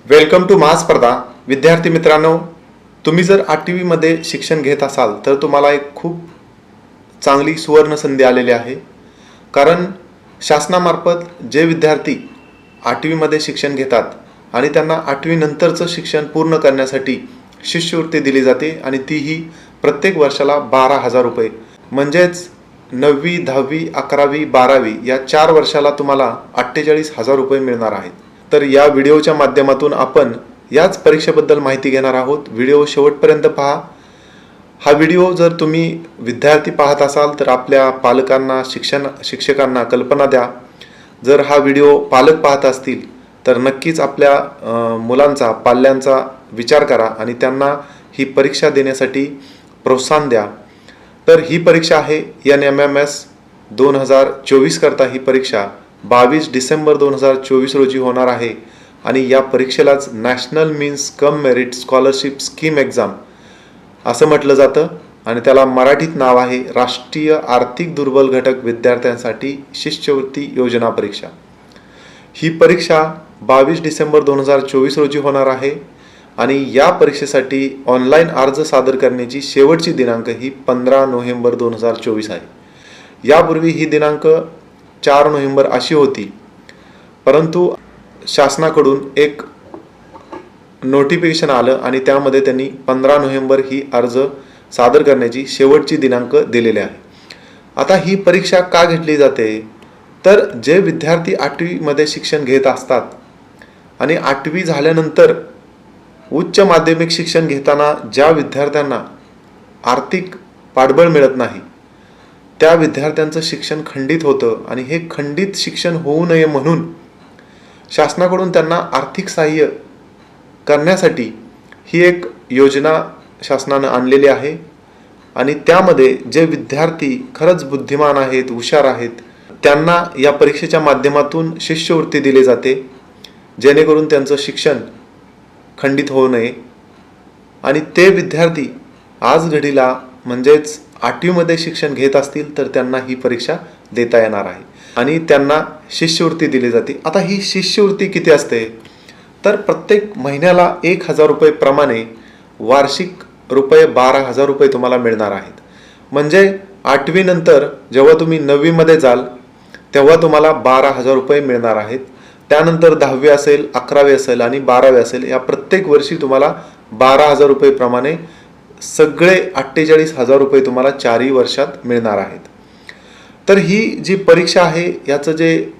Welcome to महास्पर्धा. विद्यार्थी मित्रांनो, तुम्ही जर 8वी मध्ये शिक्षण घेत असाल तर तुम्हाला एक खूप चांगली सुवर्ण संधी आलेली आहे. कारण शासनामार्फत जे विद्यार्थी 8वी मध्ये शिक्षण घेतात आणि त्यांना 8वी नंतरचं शिक्षण पूर्ण करण्यासाठी शिष्यवृत्ती दिली जाते आणि तीही प्रत्येक वर्षाला 12,000 रुपये. म्हणजेच 9वी 10वी 11वी 12वी या 4 वर्षाला तुम्हाला 48,000 रुपये मिळणार आहेत. तर या व्हिडिओच्या माध्यमातून आपण याच परीक्षेबद्दल माहिती घेणार आहोत. व्हिडिओ शेवटपर्यंत पहा. हा व्हिडिओ जर तुम्ही विद्यार्थी पाहत असाल तर आपल्या पालकांना शिक्षकांना कल्पना द्या. जर हा व्हिडिओ पालक पाहत असतील तर नक्कीच आपल्या मुलांचा पाल्यांचा विचार करा आणि त्यांना ही परीक्षा देण्यासाठी प्रोत्साहन द्या. तर ही परीक्षा आहे NMMS 2024 करता ही परीक्षा 22 डिसेंबर 2024 रोजी होणार आहे आणि या परीक्षेलाच national means cum merit scholarship scheme exam असं म्हटलं जातं आणि त्याला मराठीत नाव आहे राष्ट्रीय आर्थिक दुर्बल घटक विद्यार्थ्यांसाठी शिष्यवृत्ती योजना परीक्षा. ही परीक्षा 22 डिसेंबर 2024 रोजी होणार आहे आणि या परीक्षेसाठी ऑनलाईन अर्ज सादर करण्याची शेवटची दिनांक ही 15 नोव्हेंबर 2024 आहे. यापूर्वी ही दिनांक 4 नोव्हेंबर अशी होती, परंतु शासनाकडून एक नोटिफिकेशन आलं आणि त्यामध्ये त्यांनी 15 नोव्हेंबर ही अर्ज सादर करण्याची शेवटची दिनांक दिलेली आहे. आता ही परीक्षा का घेतली जाते तर जे विद्यार्थी 8वी मध्ये शिक्षण घेत असतात आणि 8वी झाल्यानंतर उच्च माध्यमिक शिक्षण घेताना ज्या विद्यार्थ्यांना आर्थिक पाठबळ मिळत नाही त्या विद्यार्थ्यांचं शिक्षण खंडित होतं आणि हे खंडित शिक्षण होऊ नये म्हणून शासनाकडून त्यांना आर्थिक सहाय्य करण्यासाठी ही एक योजना शासनानं आणलेली आहे आणि त्यामध्ये जे विद्यार्थी खरंच बुद्धिमान आहेत, हुशार आहेत, त्यांना या परीक्षेच्या माध्यमातून शिष्यवृत्ती दिली जाते जेणेकरून त्यांचं शिक्षण खंडित होऊ नये. आणि ते विद्यार्थी आज घडीला म्हणजेच 8वी मध्ये शिक्षण घेत असतील तर त्यांना ही परीक्षा देता येणार आहे आणि त्यांना शिष्यवृत्ती दिली जाते. आता ही शिष्यवृत्ती किती असते तर प्रत्येक महिन्याला 1,000 रुपये प्रमाणे वार्षिक रुपये 12,000 रुपये तुम्हाला मिळणार आहेत. म्हणजे 8वी नंतर जेव्हा तुम्ही 9वी मध्ये जाल तेव्हा तुम्हाला 12,000 रुपये मिळणार आहेत. त्यानंतर 10वी असेल, 11वी असेल आणि 12वी असेल या प्रत्येक वर्षी तुम्हाला 12,000 रुपये प्रमाणे सगळे 48,000 रुपये तुम्हाला 4ही वर्षात मिळणार आहेत. तर ही जी परीक्षा आहे याचं जे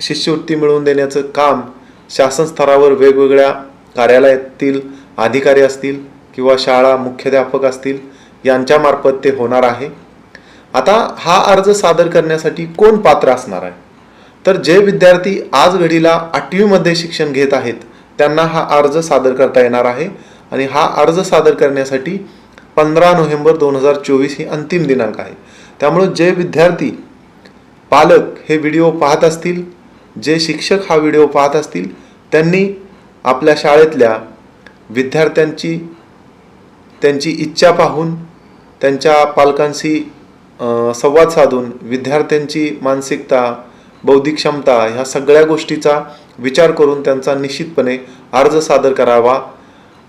शिष्यवृत्ती मिळवून देण्याचं काम शासन स्तरावर वेगवेगळ्या कार्यालयातील अधिकारी असतील किंवा शाळा मुख्याध्यापक असतील यांच्यामार्फत ते होणार आहे. आता हा अर्ज सादर करण्यासाठी कोण पात्र असणार आहे तर जे विद्यार्थी आज घडीला 8वी मध्ये शिक्षण घेत आहेत त्यांना हा अर्ज सादर करता येणार आहे आणि हा अर्ज सादर करण्यासाठी 15 नोव्हेंबर 2024 ही अंतिम दिनांक आहे. त्यामुळे जे विद्यार्थी पालक हे व्हिडिओ पाहत असतील, जे शिक्षक हा व्हिडिओ पाहत असतील त्यांनी आपल्या शाळेतल्या विद्यार्थ्यांची त्यांची इच्छा पाहून त्यांच्या पालकांशी संवाद साधून विद्यार्थ्यांची मानसिकता, बौद्धिक क्षमता ह्या सगळ्या गोष्टीचा विचार करून त्यांचा निश्चितपणे अर्ज सादर करावा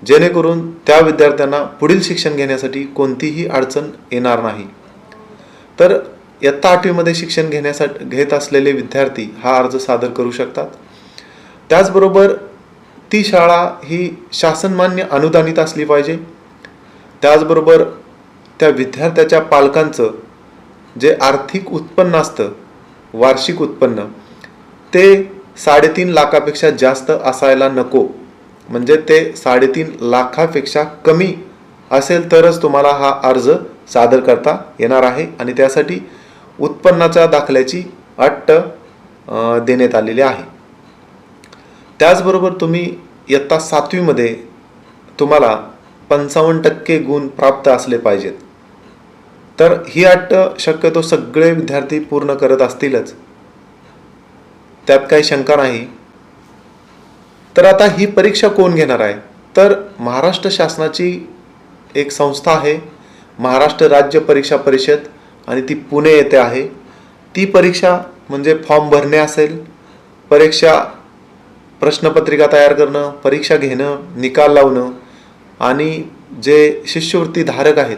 जेणेकरून त्या विद्यार्थ्यांना पुढील शिक्षण घेण्यासाठी कोणतीही अडचण येणार नाही. तर इयत्ता 8वी मध्ये शिक्षण घेत असलेले विद्यार्थी हा अर्ज सादर करू शकतात. त्याचबरोबर ती शाळा ही शासनमान्य अनुदानित असली पाहिजे. त्याचबरोबर त्या विद्यार्थ्याच्या पालकांचं जे आर्थिक उत्पन्न असतं, वार्षिक उत्पन्न, ते 3.5 लाखापेक्षा जास्त असायला नको. म्हणजे ते 3.5 लाखापेक्षा कमी असेल तरच तुम्हाला हा अर्ज सादर करता येणार आहे आणि त्यासाठी उत्पन्नाच्या दाखल्याची अट देण्यात आलेली आहे. त्याचबरोबर तुम्ही इयत्ता 7वी मध्ये तुम्हाला 55% गुण प्राप्त असले पाहिजेत. तर ही अट शक्यतो सगळे विद्यार्थी पूर्ण करत असतीलच, त्यात काही शंका नाही. तर आता ही परीक्षा कोण घेणार आहे तर महाराष्ट्र शासनाची एक संस्था आहे महाराष्ट्र राज्य परीक्षा परिषद आणि ती पुणे येथे आहे. ती परीक्षा म्हणजे फॉर्म भरणे असेल, प्रश्नपत्रिका तयार करणं, परीक्षा घेणं, निकाल लावणं आणि जे शिष्यवृत्ती धारक आहेत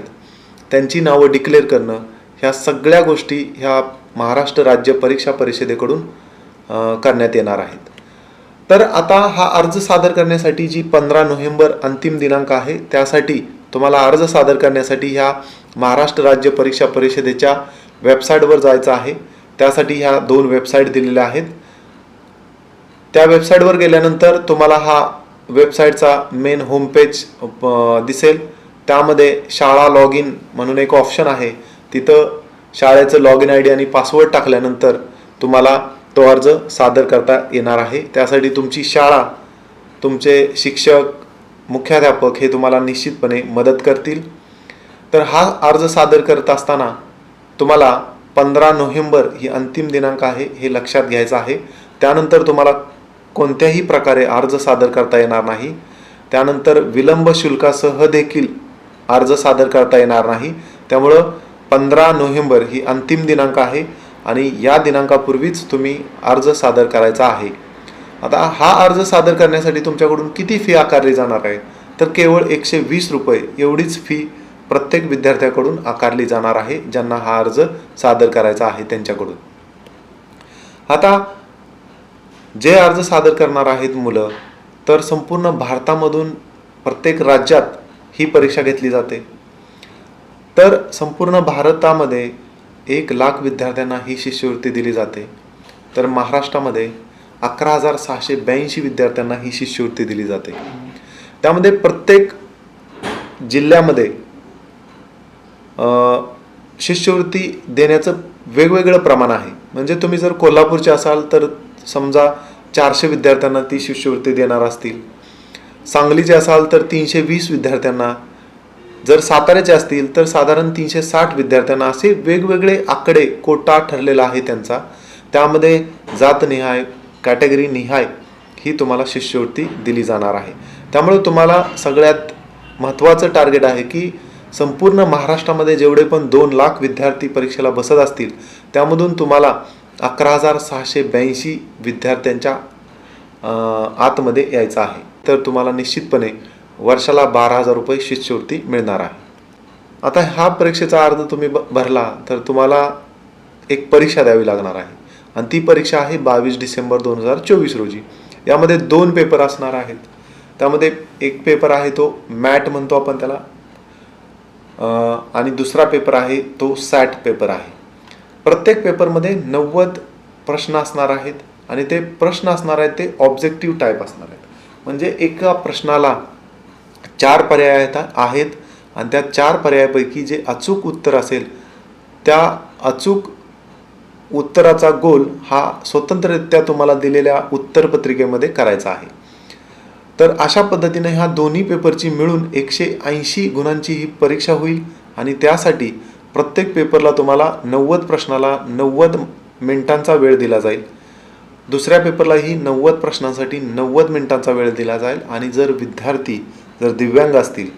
त्यांची नावं डिक्लेअर करणं, ह्या सगळ्या गोष्टी ह्या महाराष्ट्र राज्य परीक्षा परिषदेकडून करण्यात येणार आहेत. तर आता हा अर्ज सादर करण्यासाठी जी 15 नोव्हेंबर अंतिम दिनांक आहे, त्यासाठी तुम्हाला अर्ज सादर करण्यासाठी ह्या महाराष्ट्र राज्य परीक्षा परिषदेच्या वेबसाईटवर जायचं आहे. त्यासाठी ह्या 2 वेबसाईट दिलेल्या आहेत. त्या वेबसाईटवर गेल्यानंतर तुम्हाला हा वेबसाईटचा मेन होम पेज दिसेल. त्यामध्ये शाळा लॉग इन म्हणून एक ऑप्शन आहे. तिथं शाळेचं लॉग इन ID आणि पासवर्ड टाकल्यानंतर तुम्हाला तो अर्ज सादर करता येणार आहे. त्यासाठी तुमची शाळा, तुमचे शिक्षक, मुख्याध्यापक हे तुम्हाला निश्चितपणे मदत करतील. तर हा अर्ज सादर करत असताना तुम्हाला 15 नोव्हेंबर ही अंतिम दिनांक आहे हे लक्षात घ्यायचं आहे. त्यानंतर तुम्हाला कोणत्याही प्रकारे अर्ज सादर करता येणार नाही. त्यानंतर विलंब शुल्कासह देखील अर्ज सादर करता येणार नाही. त्यामुळं 15 नोव्हेंबर ही अंतिम दिनांक आहे आणि या दिनांकापूर्वीच तुम्ही अर्ज सादर करायचा आहे. आता हा अर्ज सादर करण्यासाठी तुमच्याकडून किती फी आकारली जाणार आहे, तर केवळ 120 रुपये एवढीच फी प्रत्येक विद्यार्थ्याकडून आकारली जाणार आहे ज्यांना हा अर्ज सादर करायचा आहे त्यांच्याकडून. आता जे अर्ज सादर करणार आहेत मुलं, तर संपूर्ण भारतामधून प्रत्येक राज्यात ही परीक्षा घेतली जाते. तर संपूर्ण भारतामध्ये 1,00,000 विद्यार्थ्यांना ही शिष्यवृत्ती दिली जाते. तर महाराष्ट्रामध्ये 11,682 विद्यार्थ्यांना ही शिष्यवृत्ती दिली जाते. त्यामध्ये प्रत्येक जिल्ह्यामध्ये शिष्यवृत्ती देण्याचं वेगवेगळं प्रमाण आहे. म्हणजे तुम्ही जर कोल्हापूरचे असाल तर समजा 400 विद्यार्थ्यांना ती शिष्यवृत्ती देणार असतील. सांगलीचे असाल तर 320 विद्यार्थ्यांना, जर साताऱ्याचे असतील तर साधारण 360 विद्यार्थ्यांना, असे वेगवेगळे आकडे कोटा ठरलेला आहे त्यांचा. त्यामध्ये जातनिहाय, कॅटेगरी निहाय ही तुम्हाला शिष्यवृत्ती दिली जाणार आहे. त्यामुळे तुम्हाला सगळ्यात महत्त्वाचं टार्गेट आहे की संपूर्ण महाराष्ट्रामध्ये जेवढे पण 2,00,000 विद्यार्थी परीक्षेला बसत असतील त्यामधून तुम्हाला 11,682 विद्यार्थ्यांच्या आतमध्ये यायचं आहे. तर तुम्हाला निश्चितपणे वर्षाला 12,000 रुपये शिष्यवृत्ती मिळणार आहे. आता हा परीक्षेचा अर्ज तुम्ही भरला तर तुम्हाला एक परीक्षा द्यावी लागणार आहे आणि ती परीक्षा आहे 22 डिसेंबर 2024 रोजी. यामध्ये 2 पेपर असणार आहेत. त्यामध्ये एक पेपर आहे तो मॅट म्हणतो आपण त्याला, आणि दुसरा पेपर आहे तो सॅट पेपर आहे. प्रत्येक पेपरमध्ये 90 प्रश्न असणार आहेत आणि ते प्रश्न असणार आहेत ते ऑब्जेक्टिव्ह टाईप असणार आहेत. म्हणजे एका प्रश्नाला 4 पर्याय आहेत आणि त्या 4 पर्यायापैकी जे अचूक उत्तर असेल त्या अचूक उत्तराचा गोल हा स्वतंत्ररित्या तुम्हाला दिलेल्या उत्तरपत्रिकेमध्ये करायचा आहे. तर अशा पद्धतीने ह्या दोन्ही पेपरची मिळून 180 गुणांची ही परीक्षा होईल आणि त्यासाठी प्रत्येक पेपरला तुम्हाला 90 प्रश्नाला 90 मिनिटांचा वेळ दिला जाईल. दुसऱ्या पेपरलाही 90 प्रश्नांसाठी 90 मिनिटांचा वेळ दिला जाईल आणि जर विद्यार्थी जर दिव्यांग असतील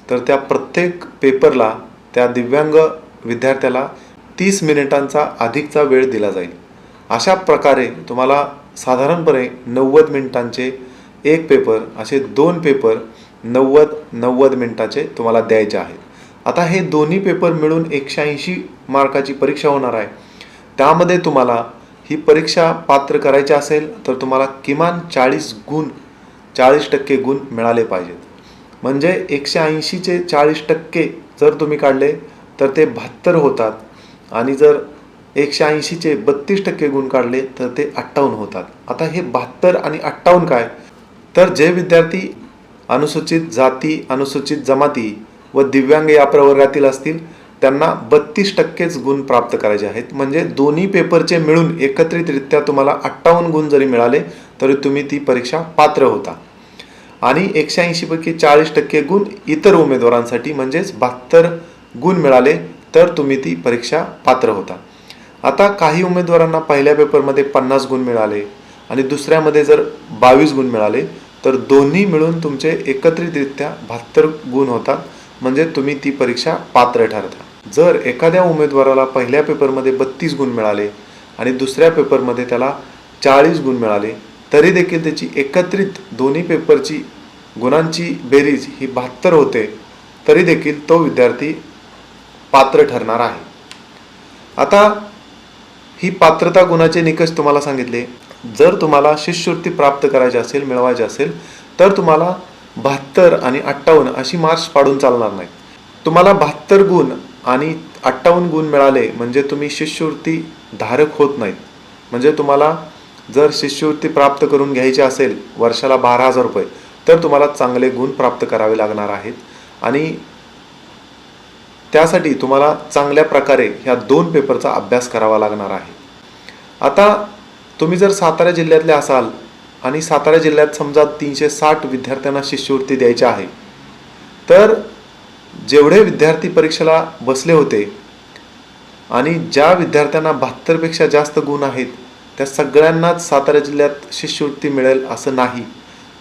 तर त्या प्रत्येक पेपरला त्या दिव्यांग विद्यार्थ्याला 30 मिनिटांचा अधिकचा वेळ दिला जाईल. अशा प्रकारे तुम्हाला साधारणपणे 90 मिनिटांचे एक पेपर, असे 2 पेपर 90 मिनिटाचे तुम्हाला द्यायचे आहेत. आता हे दोन्ही पेपर मिळून 180 मार्काची परीक्षा होणार आहे. त्यामध्ये तुम्हाला ही परीक्षा पात्र करायची असेल तर तुम्हाला किमान 40% गुण मिळाले पाहिजेत. म्हणजे 180चे 40% जर तुम्ही काढले तर ते 72 होतात आणि जर 180चे 32% गुण काढले तर ते 58 होतात. आता हे 72 आणि 58 काय, तर जे विद्यार्थी अनुसूचित जाती, अनुसूचित जमाती व दिव्यांग या प्रवर्गातील असतील त्यांना 32%च गुण प्राप्त करायचे आहेत. म्हणजे दोन्ही पेपरचे मिळून एकत्रितरित्या तुम्हाला 58 गुण जरी मिळाले तरी तुम्ही ती परीक्षा पात्र होता. आणि 180 पैकी 40% गुण इतर उमेदवारांसाठी म्हणजेच 72 गुण मिळाले तर तुम्ही ती परीक्षा पात्र होता. आता काही उमेदवारांना पहिल्या पेपरमध्ये 50 गुण मिळाले आणि दुसऱ्यामध्ये जर 22 गुण मिळाले तर दोन्ही मिळून तुमचे एकत्रितरित्या 72 गुण होतात. म्हणजे तुम्ही ती परीक्षा पात्र ठरता. जर एखाद्या उमेदवाराला पहिल्या पेपरमध्ये 32 गुण मिळाले आणि दुसऱ्या पेपरमध्ये त्याला 40 गुण मिळाले तरी देखील त्याची एकत्रित दोन्ही पेपरची गुणांची बेरीज ही 72 होते, तरी देखील तो विद्यार्थी पात्र ठरणार आहे. आता ही पात्रता गुणाचे निकष तुम्हाला सांगितले. जर तुम्हाला शिष्यवृत्ती प्राप्त करायची असेल, मिळवायची असेल, तर तुम्हाला 72 आणि 58 अशी मार्क्स पाडून चालणार नाही. तुम्हाला 72 गुण आणि 58 गुण मिळाले म्हणजे तुम्ही शिष्यवृत्ती धारक होत नाहीत. म्हणजे तुम्हाला जर शिष्यवृत्ती प्राप्त करून घ्यायची असेल वर्षाला 12,000 रुपये, तर तुम्हाला चांगले गुण प्राप्त करावे लागणार आहेत आणि त्यासाठी तुम्हाला चांगल्या प्रकारे ह्या 2 पेपरचा अभ्यास करावा लागणार आहे. आता तुम्ही जर सातारा जिल्ह्यातले असाल आणि सातारा जिल्ह्यात समजा 360 विद्यार्थ्यांना शिष्यवृत्ती द्यायची आहे, तर जेवढे विद्यार्थी परीक्षेला बसले होते आणि ज्या विद्यार्थ्यांना 72 पेक्षा जास्त गुण आहेत त्या सगळ्यांनाच सातारा जिल्ह्यात शिष्यवृत्ती मिळेल असं नाही.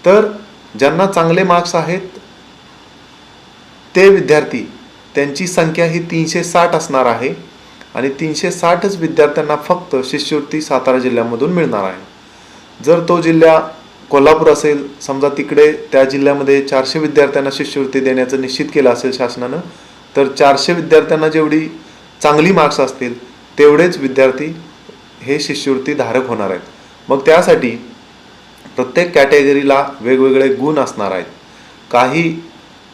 तर ज्यांना चांगले मार्क्स आहेत ते विद्यार्थी, त्यांची संख्या ही 360 असणार आहे आणि 360च विद्यार्थ्यांना फक्त शिष्यवृत्ती सातारा जिल्ह्यामधून मिळणार आहे. जर तो जिल्हा कोल्हापूर असेल, समजा तिकडे त्या जिल्ह्यामध्ये 400 विद्यार्थ्यांना शिष्यवृत्ती देण्याचं निश्चित केलं असेल शासनानं, तर 400 विद्यार्थ्यांना जेवढी चांगली मार्क्स असतील तेवढेच विद्यार्थी हे शिष्यवृत्ती धारक होणार आहेत. मग त्यासाठी प्रत्येक कॅटेगरीला वेगवेगळे गुण असणार आहेत. काही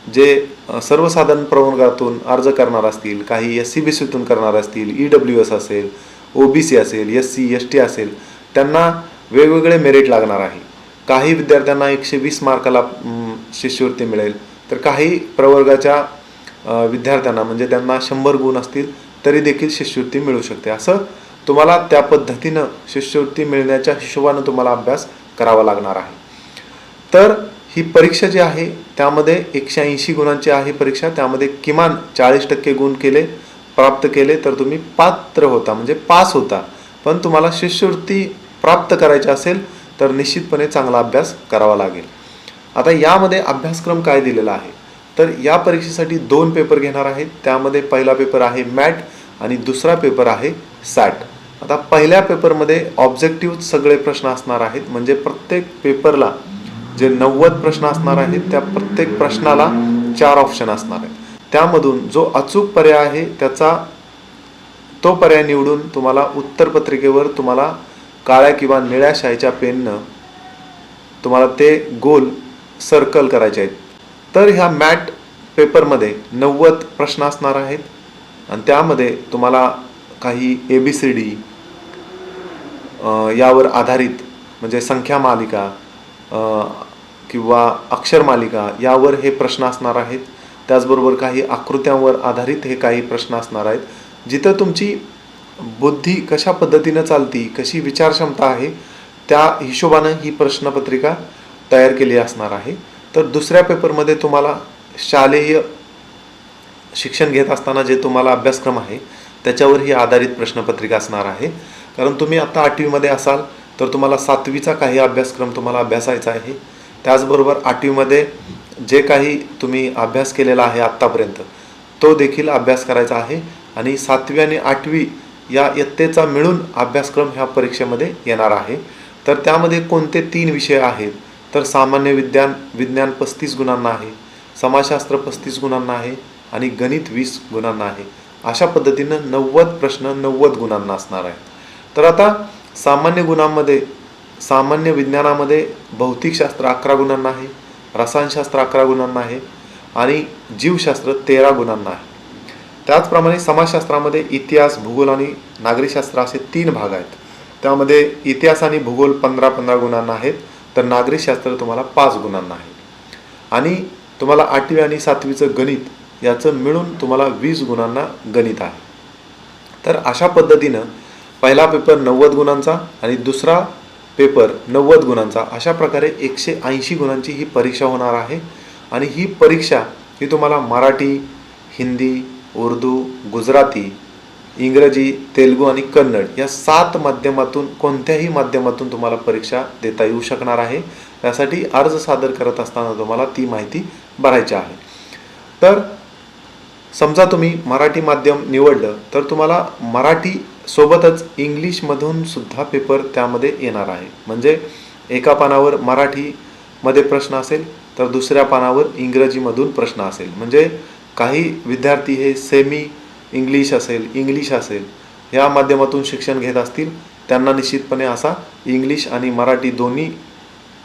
जे सर्वसाधारण प्रवर्गातून अर्ज करणार असतील, काही SC-BCतून करणार असतील, EWS असेल, OBC असेल, SC ST असेल, त्यांना वेगवेगळे मेरिट लागणार आहे. काही विद्यार्थ्यांना 120 मार्काला शिष्यवृत्ती मिळेल, तर काही प्रवर्गाच्या विद्यार्थ्यांना म्हणजे त्यांना 100 गुण असतील तरी देखील शिष्यवृत्ती मिळू शकते. असं तुम्हाला त्या पद्धतीनं शिष्यवृत्ती मिळण्याच्या हिशोबानं तुम्हाला अभ्यास करावा लागणार आहे. तर ही परीक्षा जी आहे त्यामध्ये 180 गुणांची आहे परीक्षा. त्यामध्ये किमान 40% गुण प्राप्त केले तर तुम्ही पात्र होता, म्हणजे पास होता. पण तुम्हाला शिष्यवृत्ती प्राप्त करायची असेल तर निश्चितपणे चांगला अभ्यास करावा लागेल. आता यामध्ये अभ्यासक्रम काय दिलेला आहे, तर या परीक्षेसाठी 2 पेपर घेणार आहेत. त्यामध्ये पहिला पेपर आहे मॅट आणि दुसरा पेपर आहे सॅट. आता पहिल्या पेपरमध्ये ऑब्जेक्टिव्ह सगळे प्रश्न असणार आहेत. म्हणजे प्रत्येक पेपरला जे 90 प्रश्न असणार आहेत त्या प्रत्येक प्रश्नाला 4 ऑप्शन असणार आहेत. त्यामधून जो अचूक पर्याय आहे त्याचा तो पर्याय निवडून तुम्हाला उत्तरपत्रिकेवर तुम्हाला काळ्या किंवा निळ्या शाईच्या पेननं तुम्हाला ते गोल सर्कल करायचे आहेत. तर ह्या मॅट पेपरमध्ये 90 प्रश्न असणार आहेत आणि त्यामध्ये तुम्हाला काही ABCD यावर आधारित म्हणजे संख्या मालिका किंवा अक्षर मालिका यावर हे प्रश्न असणार आहेत. त्याचबरोबर काही आकृत्यांवर आधारित हे काही प्रश्न असणार आहेत. जिथं तुमची बुद्धी कशा पद्धतीनं चालती, कशी विचारक्षमता आहे त्या हिशोबानं ही प्रश्नपत्रिका तयार केली असणार आहे. तर दुसऱ्या पेपरमध्ये तुम्हाला शालेय शिक्षण घेत असताना जे तुम्हाला अभ्यासक्रम आहे त्याच्यावर ही आधारित प्रश्नपत्रिका असणार आहे. कारण तुम्ही आता 8वीमध्ये असाल तर तुम्हाला 7वीचा काही अभ्यासक्रम तुम्हाला अभ्यासायचा आहे. त्याचबरोबर 8वीमध्ये जे काही तुम्ही अभ्यास केलेला आहे आत्तापर्यंत तो देखील अभ्यास करायचा आहे आणि 7वी आणि 8वी या इयत्तेचा मिळून अभ्यासक्रम ह्या परीक्षेमध्ये येणार आहे. तर त्यामध्ये कोणते 3 विषय आहेत, तर सामान्य विज्ञान 35 गुणांना आहे, समाजशास्त्र 35 गुणांना आहे आणि गणित 20 गुणांना आहे. अशा पद्धतीनं 90 प्रश्न 90 गुणांना असणार आहे. तर आता सामान्य विज्ञानामध्ये भौतिकशास्त्र 11 गुणांना आहे, रसायनशास्त्र 11 गुणांना आहे आणि जीवशास्त्र 13 गुणांना आहे. त्याचप्रमाणे समाजशास्त्रामध्ये इतिहास, भूगोल आणि नागरिकशास्त्र असे 3 भाग आहेत. त्यामध्ये इतिहास आणि भूगोल 15-15 गुणांना आहेत, तर नागरिकशास्त्र तुम्हाला 5 गुणांना आहे. आणि तुम्हाला 8वी आणि 7वीचं गणित याचं मिळून तुम्हाला 20 गुणांना गणित आहे. तर अशा पद्धतीनं पहिला पेपर 90 गुणांचा आणि दुसरा पेपर 90 गुणांचा, अशा प्रकारे 180 गुणांची ही परीक्षा होणार आहे. आणि ही परीक्षा ही तुम्हाला मराठी, हिंदी, उर्दू, गुजराती, इंग्रजी, तेलुगू आणि कन्नड या 7 माध्यमातून कोणत्याही माध्यमातून तुम्हाला परीक्षा देता येऊ शकणार आहे. त्यासाठी अर्ज सादर करत असताना तुम्हाला ती माहिती भरायची आहे. तर समजा तुम्ही मराठी माध्यम निवडलं तर तुम्हाला मराठी सोबतच इंग्लिशमधून सुद्धा पेपर त्यामध्ये येणार आहे. म्हणजे एका पानावर मराठीमध्ये प्रश्न असेल तर दुसऱ्या पानावर इंग्रजीमधून प्रश्न असेल. म्हणजे काही विद्यार्थी हे सेमी इंग्लिश असेल या माध्यमातून शिक्षण घेत असतील, त्यांना निश्चितपणे असा इंग्लिश आणि मराठी दोन्ही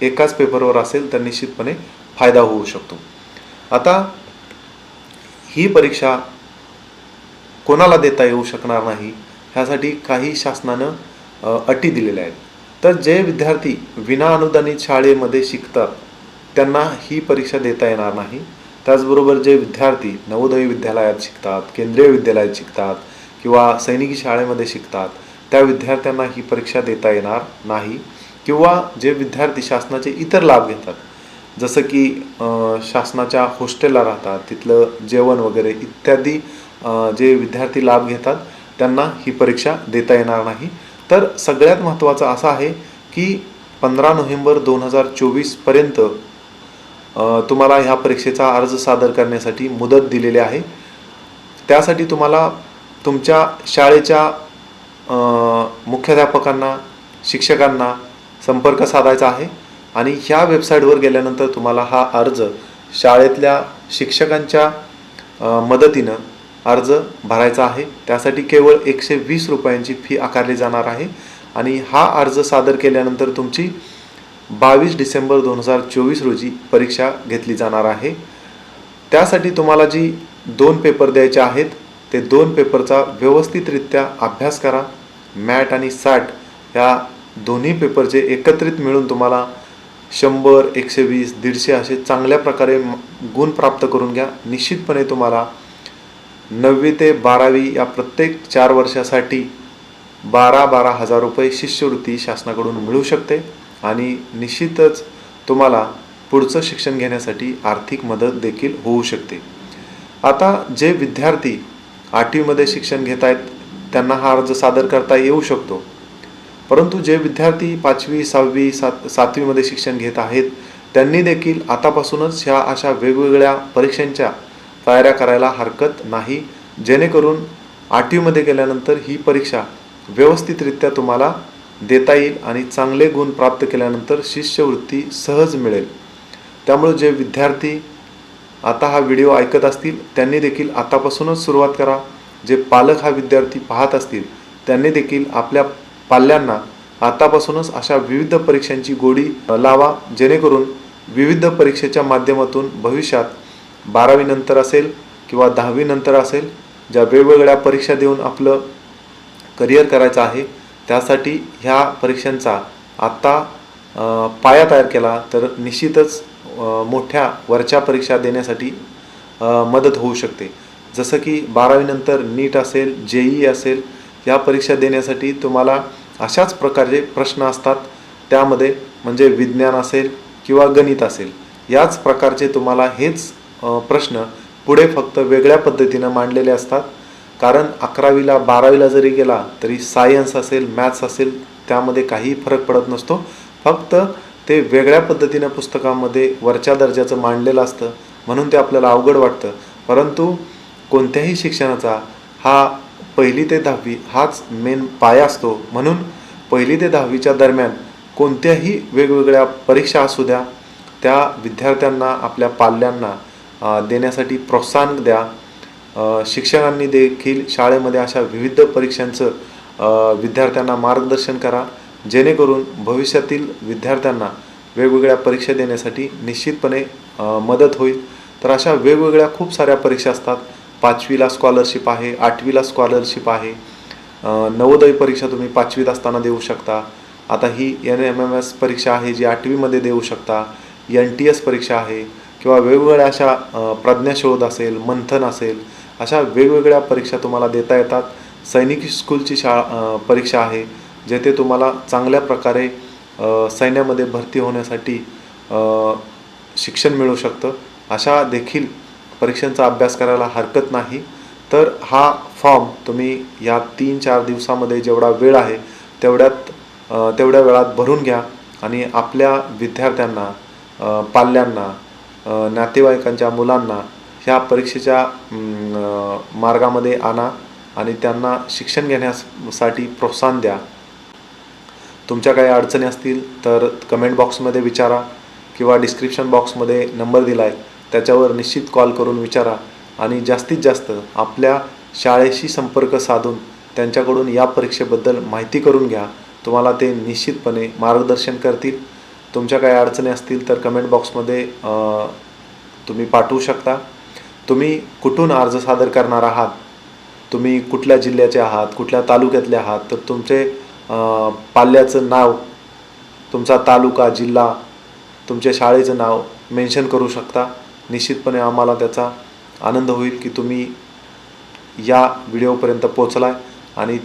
एकाच पेपरवर असेल तर निश्चितपणे फायदा होऊ शकतो. आता ही परीक्षा कोणाला देता येऊ शकणार नाही ह्यासाठी काही शासनानं अटी दिलेल्या आहेत. तर जे विद्यार्थी विना अनुदानित शाळेमध्ये शिकतात त्यांना ही परीक्षा देता येणार नाही. त्याचबरोबर जे विद्यार्थी नवोदय विद्यालयात शिकतात, केंद्रीय विद्यालयात शिकतात किंवा सैनिकी शाळेमध्ये शिकतात त्या विद्यार्थ्यांना ही परीक्षा देता येणार नाही. किंवा जे विद्यार्थी शासनाचे इतर लाभ घेतात, जसं की शासनाच्या हॉस्टेलला राहतात, तिथलं जेवण वगैरे इत्यादी जे विद्यार्थी लाभ घेतात त्यांना ही परीक्षा देता येणार नाही. तर सगळ्यात महत्त्वाचं असं आहे की 15 नोव्हेंबर 2024 पर्यंत तुम्हाला ह्या परीक्षेचा अर्ज सादर करण्यासाठी मुदत दिलेली आहे. त्यासाठी तुम्हाला तुमच्या शाळेच्या मुख्याध्यापकांना, शिक्षकांना संपर्क साधायचा आहे आणि ह्या वेबसाईटवर गेल्यानंतर तुम्हाला हा अर्ज शाळेतल्या शिक्षकांच्या मदतीनं अर्ज भरायचा आहे. त्यासाठी केवळ 120 रुपयांची फी आकारली जाणार आहे आणि हा अर्ज सादर केल्यानंतर तुमची 22 डिसेंबर 2024 रोजी परीक्षा घेतली जाणार आहे. त्यासाठी तुम्हाला जी 2 पेपर द्यायचे आहेत ते 2 पेपरचा व्यवस्थितरित्या अभ्यास करा. मॅट आणि सॅट या दोन्ही पेपरचे एकत्रित मिळून तुम्हाला 100, 120, 150 असे चांगल्या प्रकारे गुण प्राप्त करून घ्या. निश्चितपणे तुम्हाला 9वी ते 12वी या प्रत्येक 4 वर्षासाठी 12 हजार रुपये शिष्यवृत्ती शासनाकडून मिळू शकते आणि निश्चितच तुम्हाला पुढचं शिक्षण घेण्यासाठी आर्थिक मदत देखील होऊ शकते. आता जे विद्यार्थी 8वीमध्ये शिक्षण घेत आहेत त्यांना हा अर्ज सादर करता येऊ शकतो, परंतु जे विद्यार्थी 5वी, 6वी, 7वीमध्ये शिक्षण घेत आहेत त्यांनी देखील आतापासूनच ह्या अशा वेगवेगळ्या परीक्षांच्या तयाऱ्या करायला हरकत नाही, जेणेकरून 8वीमध्ये गेल्यानंतर ही परीक्षा व्यवस्थितरित्या तुम्हाला देता येईल आणि चांगले गुण प्राप्त केल्यानंतर शिष्यवृत्ती सहज मिळेल. त्यामुळे जे विद्यार्थी आता हा व्हिडिओ ऐकत असतील त्यांनी देखील आतापासूनच सुरुवात करा. जे पालक हा विद्यार्थी पाहत असतील त्यांनी देखील आपल्या पाल्यांना आतापासूनच अशा विविध परीक्षांची गोडी लावा, जेणेकरून विविध परीक्षेच्या माध्यमातून भविष्यात 12वी नंतर असेल किंवा 10वी नंतर असेल, ज्या वेगवेगळ्या परीक्षा देऊन आपलं करिअर करायचं आहे त्यासाठी ह्या परीक्षांचा आत्ता पाया तयार केला तर निश्चितच मोठ्या वरच्या परीक्षा देण्यासाठी मदत होऊ शकते. जसं की 12वी नंतर नीट असेल, JEE असेल, या परीक्षा देण्यासाठी तुम्हाला अशाच प्रकारचे प्रश्न असतात. त्यामध्ये म्हणजे विज्ञान असेल किंवा गणित असेल, याच प्रकारचे तुम्हाला हेच प्रश्न पुढे फक्त वेगळ्या पद्धतीनं मांडलेले असतात. कारण 11वीला 12वीला जरी गेला तरी सायन्स असेल, मॅथ्स असेल त्यामध्ये काही फरक पडत नसतो. फक्त ते वेगळ्या पद्धतीनं पुस्तकामध्ये वरच्या दर्जाचं मांडलेलं असतं म्हणून ते आपल्याला अवघड वाटतं. परंतु कोणत्याही शिक्षणाचा हा 1ली ते 10वी हाच मेन पाया असतो. म्हणून 1ली ते 10वीच्या दरम्यान कोणत्याही वेगवेगळ्या परीक्षा असू द्या त्या विद्यार्थ्यांना, आपल्या पाल्यांना देण्यासाठी प्रोत्साहन द्या. शिक्षकांनी देखील शाळेमध्ये अशा विविध परीक्षांचं विद्यार्थ्यांना मार्गदर्शन करा, जेणेकरून भविष्यातील विद्यार्थ्यांना वेगवेगळ्या परीक्षा देण्यासाठी निश्चितपणे मदत होईल. तर अशा वेगवेगळ्या खूप साऱ्या परीक्षा असतात. 5वीला स्कॉलरशिप आहे, 8वीला स्कॉलरशिप आहे, नवोदय परीक्षा तुम्ही 5वीत असताना देऊ शकता. आता ही NMMS परीक्षा आहे जी 8वीमध्ये देऊ शकता. NTS परीक्षा आहे किंवा वेगवेगळ्या अशा प्रज्ञाशोध असेल, मंथन असेल, अशा वेगवेगळ्या परीक्षा तुम्हाला देता येतात. सैनिकी स्कूलची परीक्षा आहे जेथे तुम्हाला चांगल्या प्रकारे सैन्यामध्ये भरती होण्यासाठी शिक्षण मिळू शकतं. अशा देखील परीक्षांचा अभ्यास करायला हरकत नाही. तर हा फॉर्म तुम्ही या 3-4 दिवसामध्ये जेवढा वेळ आहे तेवढ्या वेळात भरून घ्या आणि आपल्या विद्यार्थ्यांना, पाल्यांना, नातेवाईकांच्या मुलांना ह्या परीक्षेच्या मार्गामध्ये आणा आणि त्यांना शिक्षण घेण्यासाठी प्रोत्साहन द्या. तुमच्या काही अडचणी असतील तर कमेंट बॉक्समध्ये विचारा किंवा डिस्क्रिप्शन बॉक्समध्ये नंबर दिला आहे त्याच्यावर निश्चित कॉल करून विचारा आणि जास्तीत जास्त आपल्या शाळेशी संपर्क साधून त्यांच्याकडून या परीक्षेबद्दल माहिती करून घ्या. तुम्हाला ते निश्चितपणे मार्गदर्शन करतील. तुमच्या काही अडचणी असतील तर कमेंट बॉक्समध्ये तुम्ही पाठवू शकता. तुम्ही कुठून अर्ज सादर करणार आहात, तुम्ही कुठल्या जिल्ह्याचे आहात, कुठल्या तालुक्यातले आहात, तर तुमचे पाल्याचं नाव, तुमचा तालुका, जिल्हा, तुमच्या शाळेचं नाव मेन्शन करू शकता. निश्चितपणे आम्हाला त्याचा आनंद होईल की तुम्ही या व्हिडिओपर्यंत पोचलाय आणि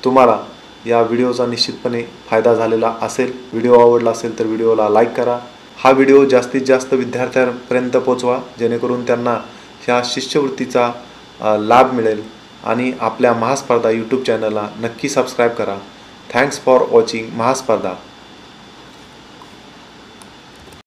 तुम्हाला या व्हिडिओचा निश्चितपणे फायदा झालेला असेल. व्हिडिओ आवडला असेल तर व्हिडिओला लाईक करा. हा व्हिडिओ जास्तीत जास्त विद्यार्थ्यांपर्यंत पोचवा जेणेकरून त्यांना ह्या शिष्यवृत्तीचा लाभ मिळेल. आणि आपल्या महास्पर्धा यूट्यूब चॅनलला नक्की सबस्क्राईब करा. Thanks for watching महास्पर्धा.